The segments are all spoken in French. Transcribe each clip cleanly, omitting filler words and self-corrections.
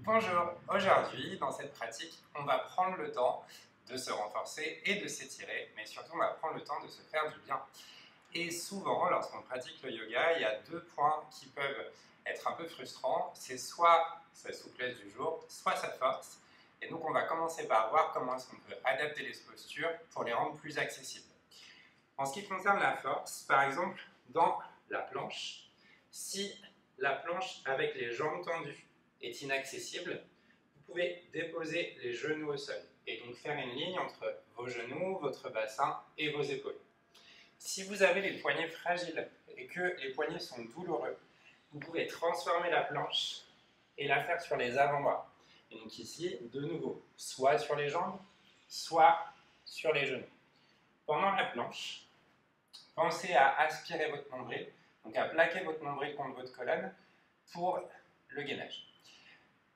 Bonjour, aujourd'hui dans cette pratique, on va prendre le temps de se renforcer et de s'étirer, mais surtout on va prendre le temps de se faire du bien. Et souvent, lorsqu'on pratique le yoga, il y a deux points qui peuvent être un peu frustrants, c'est soit sa souplesse du jour, soit sa force. Et donc on va commencer par voir comment est-ce qu'on peut adapter les postures pour les rendre plus accessibles. En ce qui concerne la force, par exemple, dans la planche, si la planche avec les jambes tendues est inaccessible, vous pouvez déposer les genoux au sol et donc faire une ligne entre vos genoux, votre bassin et vos épaules. Si vous avez les poignets fragiles et que les poignets sont douloureux, vous pouvez transformer la planche et la faire sur les avant-bras. Et donc ici, de nouveau, soit sur les jambes, soit sur les genoux. Pendant la planche, pensez à aspirer votre nombril, donc à plaquer votre nombril contre votre colonne pour le gainage.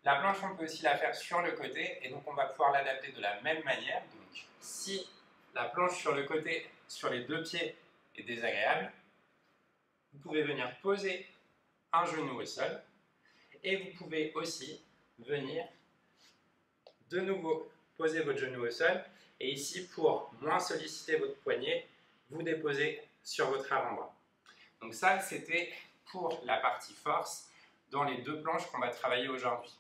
La planche, on peut aussi la faire sur le côté et donc on va pouvoir l'adapter de la même manière. Donc si la planche sur le côté, sur les deux pieds est désagréable, vous pouvez venir poser un genou au sol et vous pouvez aussi venir de nouveau poser votre genou au sol et ici pour moins solliciter votre poignet, vous déposez sur votre avant-bras. Donc ça, c'était pour la partie force dans les deux planches qu'on va travailler aujourd'hui.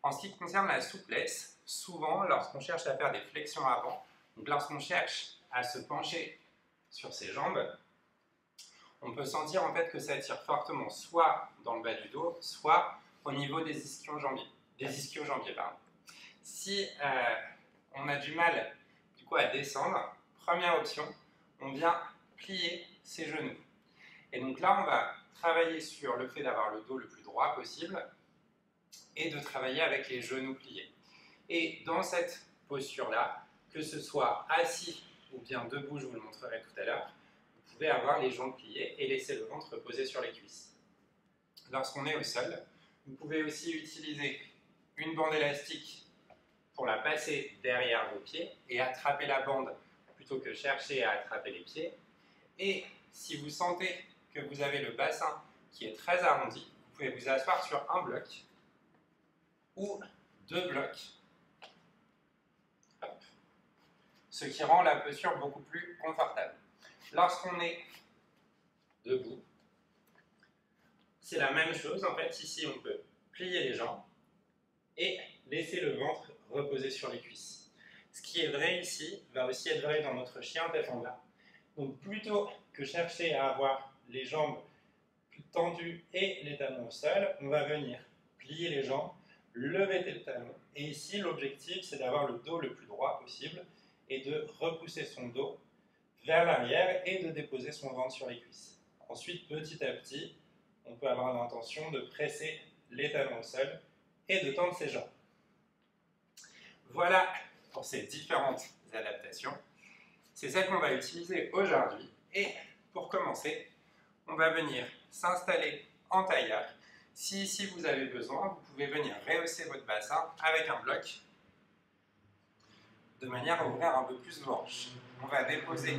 En ce qui concerne la souplesse, souvent, lorsqu'on cherche à faire des flexions avant, donc lorsqu'on cherche à se pencher sur ses jambes, on peut sentir en fait que ça tire fortement soit dans le bas du dos, soit au niveau des ischio-jambiers. Si on a du mal du coup, à descendre, première option, on vient plier ses genoux. Et donc là, on va travailler sur le fait d'avoir le dos le plus droit possible et de travailler avec les genoux pliés. Et dans cette posture-là, que ce soit assis ou bien debout, je vous le montrerai tout à l'heure, vous pouvez avoir les jambes pliées et laisser le ventre reposer sur les cuisses. Lorsqu'on est au sol, vous pouvez aussi utiliser une bande élastique pour la passer derrière vos pieds et attraper la bande plutôt que chercher à attraper les pieds. Et si vous sentez que vous avez le bassin qui est très arrondi, vous pouvez vous asseoir sur un bloc ou deux blocs, hop, ce qui rend la posture beaucoup plus confortable. Lorsqu'on est debout, c'est la même chose. En fait, ici, on peut plier les jambes et laisser le ventre reposer sur les cuisses. Ce qui est vrai ici va aussi être vrai dans notre chien tête en bas. Donc, plutôt que chercher à avoir les jambes plus tendues et les talons au sol, on va venir plier les jambes, lever le talon. Et ici, l'objectif, c'est d'avoir le dos le plus droit possible et de repousser son dos vers l'arrière et de déposer son ventre sur les cuisses. Ensuite, petit à petit, on peut avoir l'intention de presser les talons au sol et de tendre ses jambes. Voilà pour ces différentes adaptations. C'est celle qu'on va utiliser aujourd'hui. Et pour commencer, on va venir s'installer en tailleur. Si ici vous avez besoin, vous pouvez venir rehausser votre bassin avec un bloc de manière à ouvrir un peu plus vos hanches. On va déposer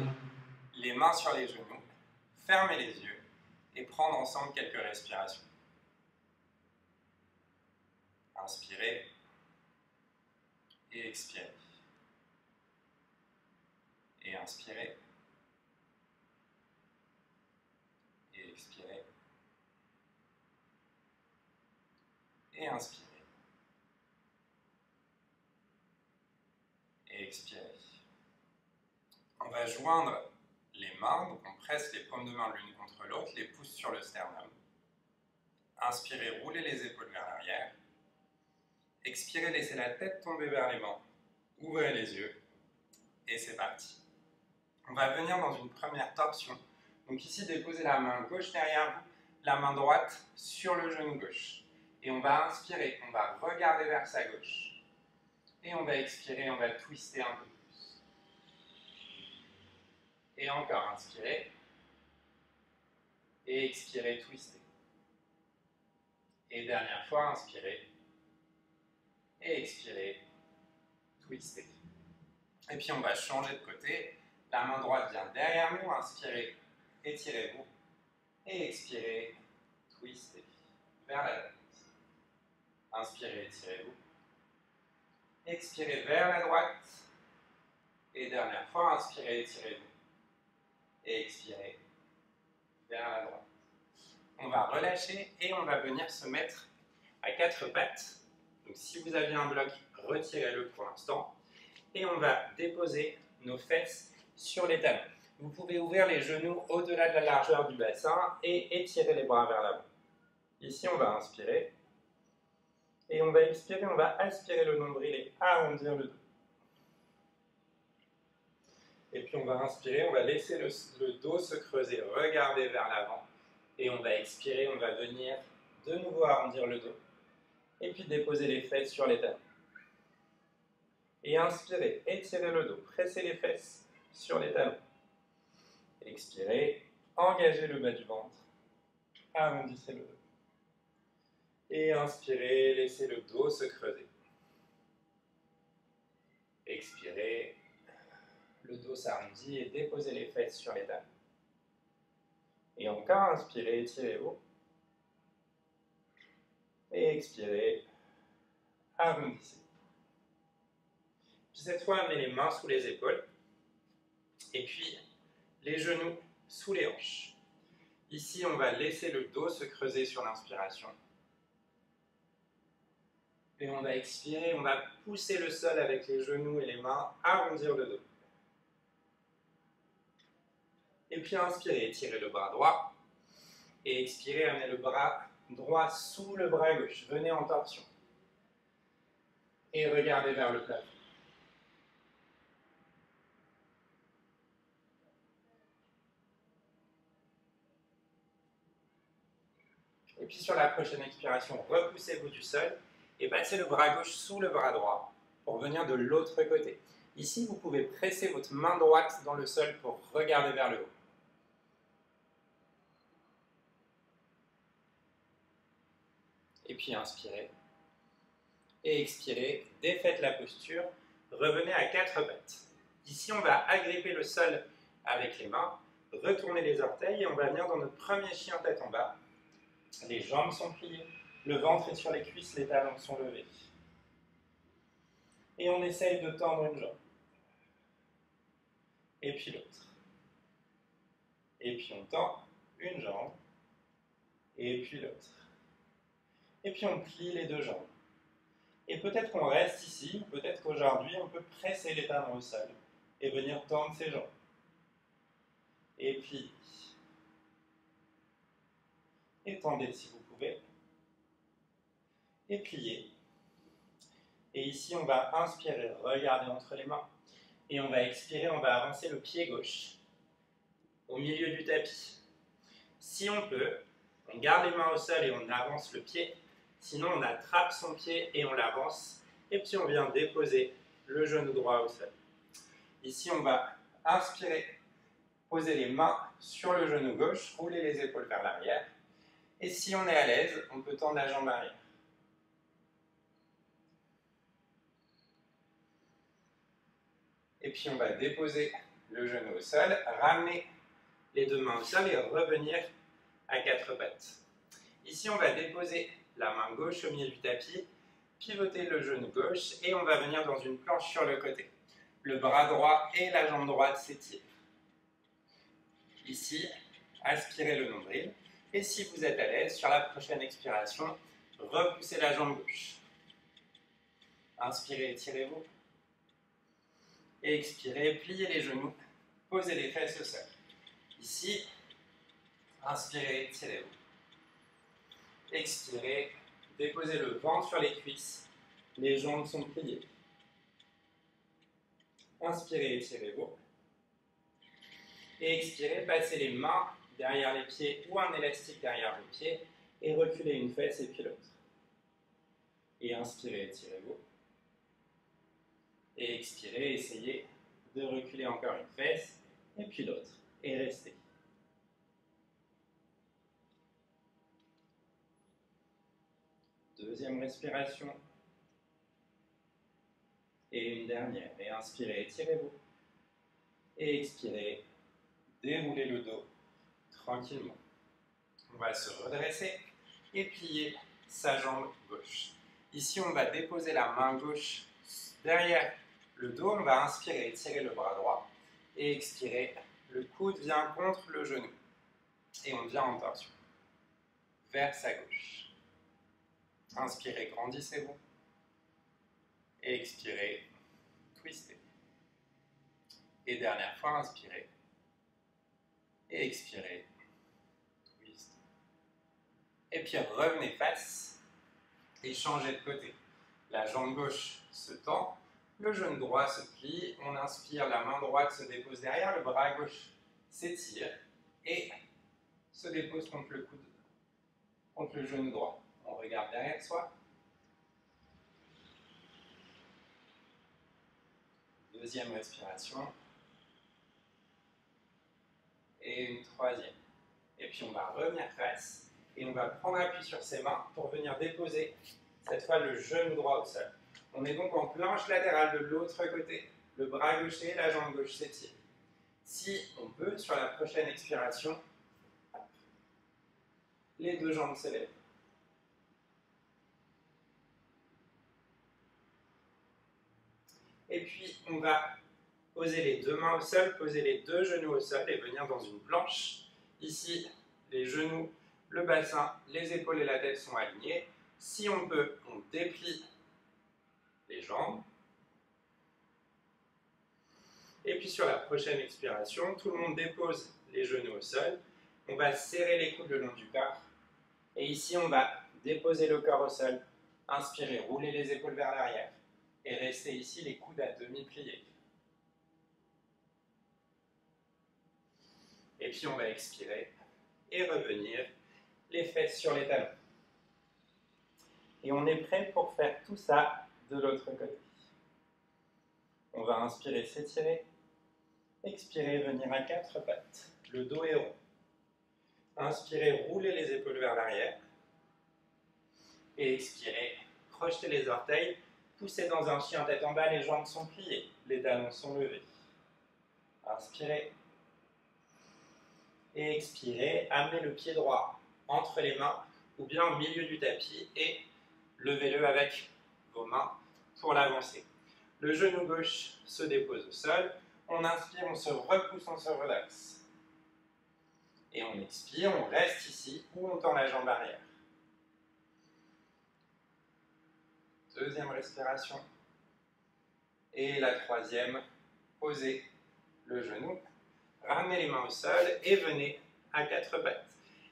les mains sur les genoux, fermer les yeux et prendre ensemble quelques respirations. Inspirez et expirez. Et inspirez et expirez. Et inspirez. Et expirez. On va joindre les mains, donc on presse les paumes de main l'une contre l'autre, les pouces sur le sternum. Inspirez, roulez les épaules vers l'arrière. Expirez, laissez la tête tomber vers les mains. Ouvrez les yeux. Et c'est parti. On va venir dans une première torsion. Donc ici, déposez la main gauche derrière vous, la main droite sur le genou gauche. Et on va inspirer, on va regarder vers sa gauche. Et on va expirer, on va twister un peu plus. Et encore, inspirez. Et expirez, twister. Et dernière fois, inspirez. Et expirez, twister. Et puis on va changer de côté. La main droite vient derrière nous, inspirez, étirez-vous. Et expirez, twistez vers la droite. Inspirez, étirez-vous. Expirez vers la droite. Et dernière fois, inspirez, étirez-vous. Et expirez vers la droite. On va relâcher et on va venir se mettre à quatre pattes. Donc si vous aviez un bloc, retirez-le pour l'instant. Et on va déposer nos fesses sur les talons. Vous pouvez ouvrir les genoux au-delà de la largeur du bassin et étirer les bras vers l'avant. Ici, on va inspirer. Et on va expirer, on va aspirer le nombril et arrondir le dos. Et puis on va inspirer, on va laisser le dos se creuser, regarder vers l'avant. Et on va expirer, on va venir de nouveau arrondir le dos. Et puis déposer les fesses sur les talons. Et inspirez, étirez le dos, pressez les fesses sur les talons. Expirez, engagez le bas du ventre, arrondissez le dos. Et inspirez, laissez le dos se creuser. Expirez, le dos s'arrondit et déposez les fesses sur les talons. Et encore, inspirez, étirez-vous. Et expirez, arrondissez. Puis cette fois, amenez les mains sous les épaules. Et puis, les genoux sous les hanches. Ici, on va laisser le dos se creuser sur l'inspiration. Et on va expirer, on va pousser le sol avec les genoux et les mains, arrondir le dos. Et puis inspirez, étirez le bras droit. Et expirez, amenez le bras droit sous le bras gauche. Venez en torsion. Et regardez vers le plafond. Et puis sur la prochaine expiration, repoussez-vous du sol et passez le bras gauche sous le bras droit pour venir de l'autre côté. Ici, vous pouvez presser votre main droite dans le sol pour regarder vers le haut. Et puis inspirez. Et expirez, défaites la posture, revenez à quatre pattes. Ici, on va agripper le sol avec les mains, retourner les orteils et on va venir dans notre premier chien tête en bas. Les jambes sont pliées, le ventre est sur les cuisses, les talons sont levés. Et on essaye de tendre une jambe. Et puis l'autre. Et puis on tend une jambe. Et puis l'autre. Et puis on plie les deux jambes. Et peut-être qu'on reste ici, ou peut-être qu'aujourd'hui on peut presser les talons au sol et venir tendre ses jambes. Et puis, étendez si vous pouvez. Et pliez. Et ici, on va inspirer, regarder entre les mains. Et on va expirer, on va avancer le pied gauche au milieu du tapis. Si on peut, on garde les mains au sol et on avance le pied. Sinon, on attrape son pied et on l'avance. Et puis, on vient déposer le genou droit au sol. Ici, on va inspirer, poser les mains sur le genou gauche, rouler les épaules vers l'arrière. Et si on est à l'aise, on peut tendre la jambe arrière. Et puis on va déposer le genou au sol, ramener les deux mains au sol et revenir à quatre pattes. Ici, on va déposer la main gauche au milieu du tapis, pivoter le genou gauche et on va venir dans une planche sur le côté. Le bras droit et la jambe droite s'étirent. Ici, aspirez le nombril. Et si vous êtes à l'aise, sur la prochaine expiration, repoussez la jambe gauche. Inspirez, étirez-vous. Et expirez, pliez les genoux, posez les fesses au sol. Ici, inspirez, étirez-vous. Expirez, déposez le ventre sur les cuisses, les jambes sont pliées. Inspirez, étirez-vous. Et expirez, passez les mains derrière les pieds ou un élastique derrière les pieds et reculez une fesse et puis l'autre. Et inspirez, étirez-vous. Et expirez, essayez de reculer encore une fesse et puis l'autre. Et restez. Deuxième respiration. Et une dernière. Et inspirez, étirez-vous. Et expirez, déroulez le dos tranquillement. On va se redresser et plier sa jambe gauche. Ici, on va déposer la main gauche derrière le dos. On va inspirer, étirer le bras droit. Et expirer, le coude vient contre le genou. Et on vient en torsion. Vers sa gauche. Inspirez, grandissez-vous. Et expirez, twistez. Et dernière fois, inspirez. Et expirez, twist. Et puis revenez face et changez de côté. La jambe gauche se tend, le genou droit se plie. On inspire, la main droite se dépose derrière, le bras gauche s'étire et se dépose contre le coude, contre le genou droit. On regarde derrière soi. Deuxième respiration. Et une troisième. Et puis on va revenir face et on va prendre appui sur ses mains pour venir déposer cette fois le genou droit au sol. On est donc en planche latérale de l'autre côté. Le bras gaucher, la jambe gauche s'étire. Si on peut, sur la prochaine expiration, les deux jambes se lèvent. Et puis on va poser les deux mains au sol, poser les deux genoux au sol et venir dans une planche. Ici, les genoux, le bassin, les épaules et la tête sont alignés. Si on peut, on déplie les jambes. Et puis sur la prochaine expiration, tout le monde dépose les genoux au sol. On va serrer les coudes le long du corps. Et ici, on va déposer le corps au sol. Inspirez, roulez les épaules vers l'arrière. Et restez ici les coudes à demi pliés. Et puis on va expirer et revenir les fesses sur les talons. Et on est prêt pour faire tout ça de l'autre côté. On va inspirer, s'étirer. Expirer, venir à quatre pattes. Le dos est rond. Inspirez, roulez les épaules vers l'arrière. Et expirez, crochetez les orteils. Poussez dans un chien tête en bas, les jambes sont pliées. Les talons sont levés. Inspirez. Et expirez, amenez le pied droit entre les mains ou bien au milieu du tapis et levez-le avec vos mains pour l'avancer. Le genou gauche se dépose au sol. On inspire, on se repousse, on se relaxe. Et on expire, on reste ici ou on tend la jambe arrière. Deuxième respiration. Et la troisième, posez le genou. Ramenez les mains au sol et venez à quatre pattes.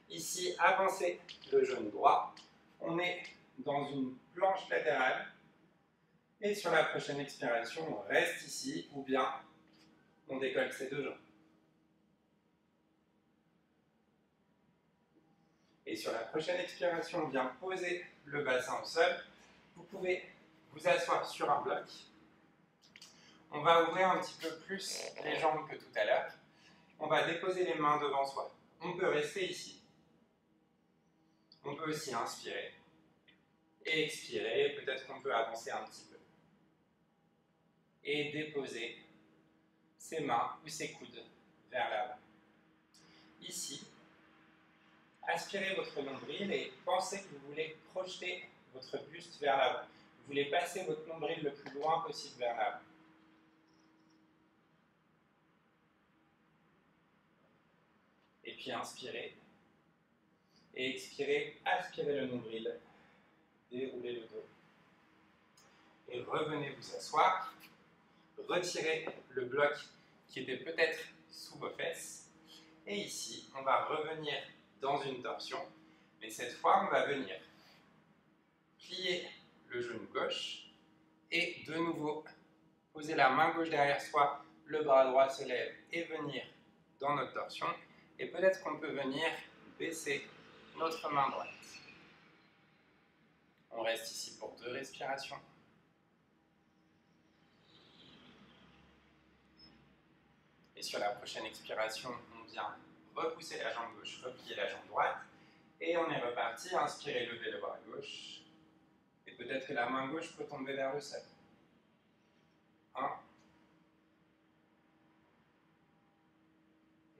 Ici, avancez le genou droit. On est dans une planche latérale. Et sur la prochaine expiration, on reste ici ou bien on décolle ses deux jambes. Et sur la prochaine expiration, on vient poser le bassin au sol. Vous pouvez vous asseoir sur un bloc. On va ouvrir un petit peu plus les jambes que tout à l'heure. On va déposer les mains devant soi. On peut rester ici. On peut aussi inspirer et expirer. Peut-être qu'on peut avancer un petit peu. Et déposer ses mains ou ses coudes vers l'avant. Ici, aspirez votre nombril et pensez que vous voulez projeter votre buste vers l'avant. Vous voulez passer votre nombril le plus loin possible vers l'avant. Et puis inspirez. Et expirez, aspirez le nombril. Déroulez le dos. Et revenez vous asseoir. Retirez le bloc qui était peut-être sous vos fesses. Et ici, on va revenir dans une torsion. Mais cette fois, on va venir plier le genou gauche. Et de nouveau, poser la main gauche derrière soi. Le bras droit se lève et venir dans notre torsion. Et peut-être qu'on peut venir baisser notre main droite. On reste ici pour 2 respirations. Et sur la prochaine expiration, on vient repousser la jambe gauche, replier la jambe droite. Et on est reparti. Inspirez, levez le bras gauche. Et peut-être que la main gauche peut tomber vers le sol. 1.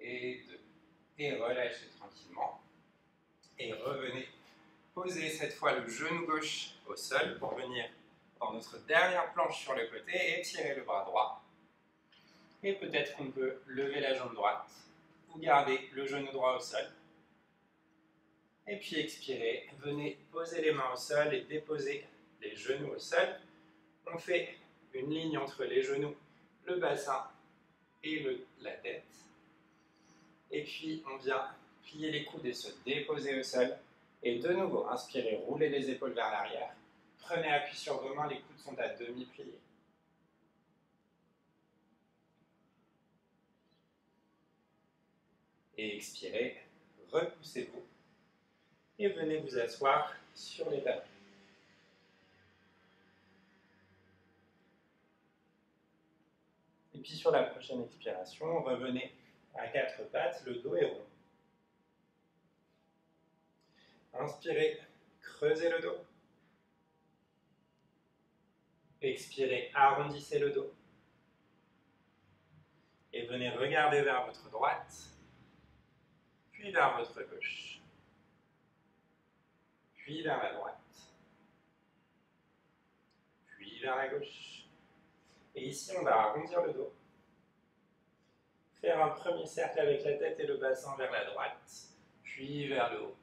Et 2. Et relâchez tranquillement. Et revenez poser cette fois le genou gauche au sol pour venir dans notre dernière planche sur le côté, étirer le bras droit. Et peut-être qu'on peut lever la jambe droite ou garder le genou droit au sol. Et puis expirer, venez poser les mains au sol et déposer les genoux au sol. On fait une ligne entre les genoux, le bassin et la tête. Et puis on vient plier les coudes et se déposer au sol. Et de nouveau, inspirez, roulez les épaules vers l'arrière. Prenez appui sur vos mains, les coudes sont à demi pliés. Et expirez, repoussez-vous. Et venez vous asseoir sur les talons. Et puis sur la prochaine expiration, revenez à quatre pattes, le dos est rond. Inspirez, creusez le dos. Expirez, arrondissez le dos. Et venez regarder vers votre droite, puis vers votre gauche, puis vers la droite, puis vers la gauche. Et ici, on va arrondir le dos. Faire un premier cercle avec la tête et le bassin vers la droite, puis vers le haut.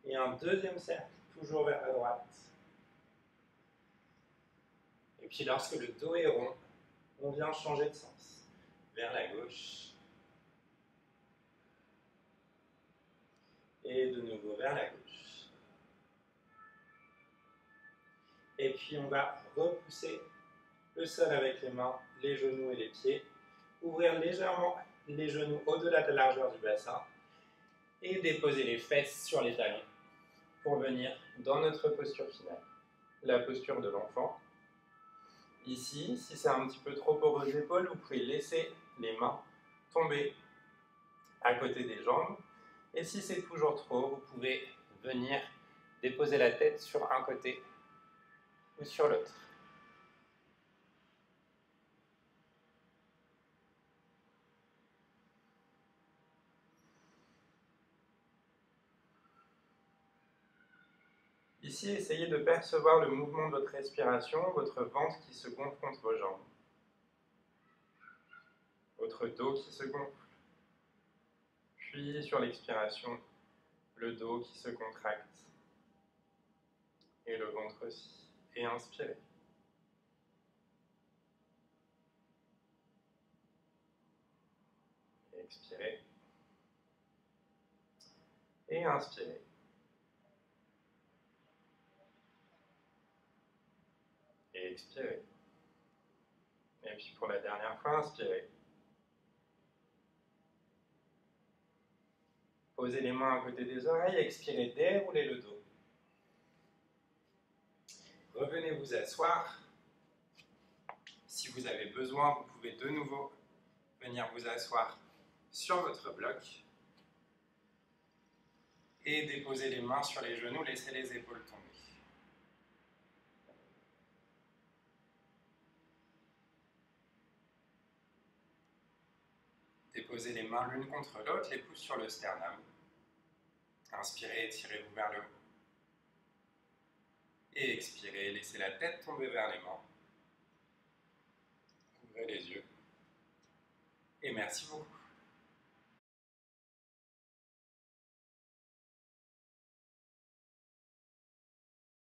Et un deuxième cercle, toujours vers la droite. Et puis lorsque le dos est rond, on vient changer de sens. Vers la gauche. Et de nouveau vers la gauche. Et puis on va repousser le sol avec les mains, les genoux et les pieds. Ouvrir légèrement les genoux au-delà de la largeur du bassin. Et déposer les fesses sur les talons pour venir dans notre posture finale. La posture de l'enfant. Ici, si c'est un petit peu trop pour vos épaules, vous pouvez laisser les mains tomber à côté des jambes. Et si c'est toujours trop, vous pouvez venir déposer la tête sur un côté ou sur l'autre. Ici, essayez de percevoir le mouvement de votre respiration, votre ventre qui se gonfle contre vos jambes, votre dos qui se gonfle, puis sur l'expiration, le dos qui se contracte et le ventre aussi. Et inspirez. Et expirez. Et inspirez. Et expirez. Et puis pour la dernière fois, inspirez. Posez les mains à côté des oreilles, expirez, déroulez le dos. Revenez vous asseoir. Si vous avez besoin, vous pouvez de nouveau venir vous asseoir sur votre bloc et déposer les mains sur les genoux, laissez les épaules tomber. Déposez les mains l'une contre l'autre, les pouces sur le sternum. Inspirez, étirez-vous vers le haut. Et expirez, laissez la tête tomber vers les mains. Ouvrez les yeux. Et merci beaucoup.